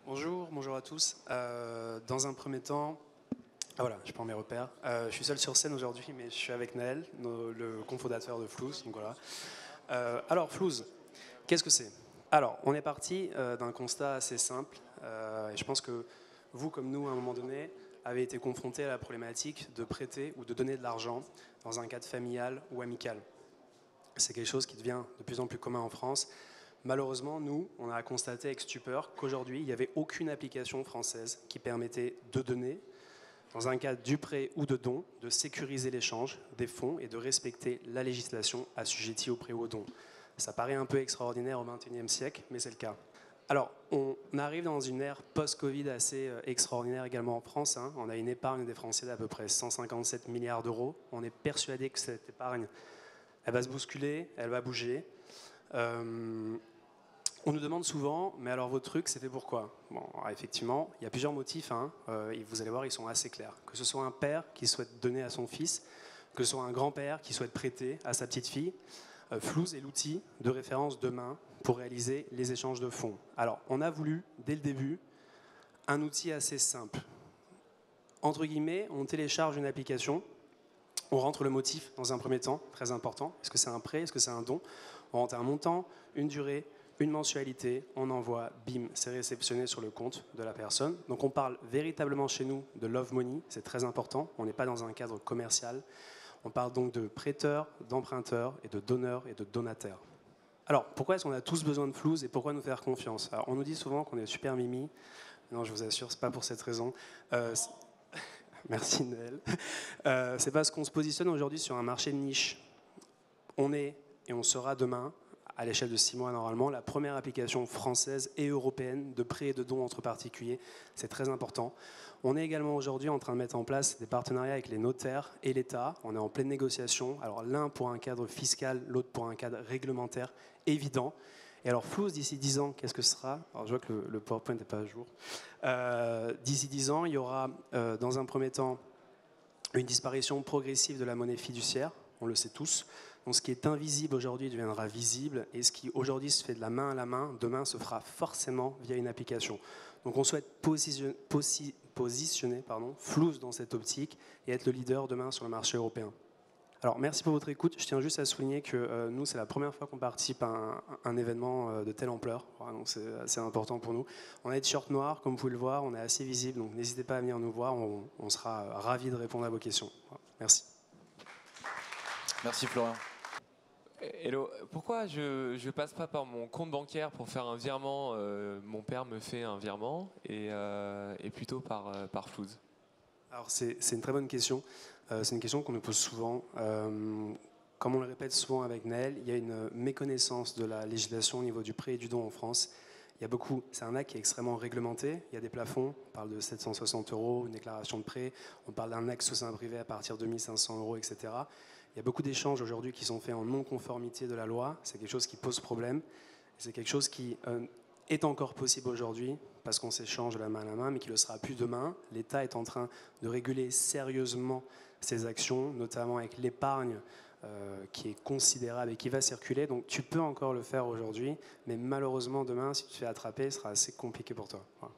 Bonjour à tous. Dans un premier temps, voilà, je prends mes repères. Je suis seul sur scène aujourd'hui, mais je suis avec Naël, le cofondateur de Flouz. Donc voilà. Alors Flouz, qu'est-ce que c'est? Alors, on est parti d'un constat assez simple, et je pense que vous, comme nous, à un moment donné, avez été confrontés à la problématique de prêter ou de donner de l'argent dans un cadre familial ou amical. C'est quelque chose qui devient de plus en plus commun en France. Malheureusement, nous, on a constaté avec stupeur qu'aujourd'hui, il n'y avait aucune application française qui permettait de donner, dans un cadre du prêt ou de don, de sécuriser l'échange des fonds et de respecter la législation assujettie au prêt ou au don. Ça paraît un peu extraordinaire au XXIe siècle, mais c'est le cas. Alors, on arrive dans une ère post-Covid assez extraordinaire également en France. On a une épargne des Français d'à peu près 157 milliards d'euros. On est persuadé que cette épargne, elle va se bousculer, elle va bouger. On nous demande souvent, mais alors votre truc, c'est fait pour quoi? Bon, alors effectivement, il y a plusieurs motifs. Et vous allez voir, ils sont assez clairs. Que ce soit un père qui souhaite donner à son fils, que ce soit un grand-père qui souhaite prêter à sa petite-fille, Flouz est l'outil de référence demain pour réaliser les échanges de fonds. Alors, on a voulu, dès le début, un outil assez simple. Entre guillemets, on télécharge une application, on rentre le motif dans un premier temps, très important. Est-ce que c'est un prêt? Est-ce que c'est un don? On rentre un montant, une durée, une mensualité, on envoie, bim, c'est réceptionné sur le compte de la personne. Donc on parle véritablement chez nous de love money, c'est très important. On n'est pas dans un cadre commercial. On parle donc de prêteurs, d'emprunteurs et de donneurs et de donataires. Alors, pourquoi est-ce qu'on a tous besoin de Flouz et pourquoi nous faire confiance? Alors, on nous dit souvent qu'on est super mimi. Non, je vous assure, c'est pas pour cette raison. Merci Noël. C'est parce qu'on se positionne aujourd'hui sur un marché de niche. On est et on sera demain, à l'échelle de 6 mois normalement, la première application française et européenne de prêt et de dons entre particuliers. C'est très important. On est également aujourd'hui en train de mettre en place des partenariats avec les notaires et l'État. On est en pleine négociation. Alors l'un pour un cadre fiscal, l'autre pour un cadre réglementaire évident. Et alors Flouz, d'ici 10 ans, qu'est-ce que ce sera? Alors je vois que le PowerPoint n'est pas à jour. D'ici 10 ans, il y aura dans un premier temps une disparition progressive de la monnaie fiduciaire. On le sait tous. Donc ce qui est invisible aujourd'hui deviendra visible et ce qui aujourd'hui se fait de la main à la main, demain se fera forcément via une application. Donc on souhaite positionner Flouz dans cette optique et être le leader demain sur le marché européen. Alors merci pour votre écoute. Je tiens juste à souligner que nous, c'est la première fois qu'on participe à un événement de telle ampleur. Voilà, donc c'est assez important pour nous. On a des t-shirts noirs, comme vous pouvez le voir, on est assez visible, donc n'hésitez pas à venir nous voir, on sera ravis de répondre à vos questions. Voilà, merci. Merci Florian. Hello, pourquoi je passe pas par mon compte bancaire pour faire un virement? Mon père me fait un virement et plutôt par Flouz. Alors c'est une très bonne question. C'est une question qu'on nous pose souvent. Comme on le répète souvent avec Naël, il y a une méconnaissance de la législation au niveau du prêt et du don en France. Il y a beaucoup, c'est un acte qui est extrêmement réglementé. Il y a des plafonds, on parle de 760 €, une déclaration de prêt, on parle d'un acte sous sein privé à partir de 1 500 €, etc. Il y a beaucoup d'échanges aujourd'hui qui sont faits en non-conformité de la loi. C'est quelque chose qui pose problème. C'est quelque chose qui est encore possible aujourd'hui parce qu'on s'échange de la main à la main, mais qui ne le sera plus demain. L'État est en train de réguler sérieusement ses actions, notamment avec l'épargne qui est considérable et qui va circuler. Donc tu peux encore le faire aujourd'hui, mais malheureusement demain, si tu te fais attraper, ce sera assez compliqué pour toi. Voilà.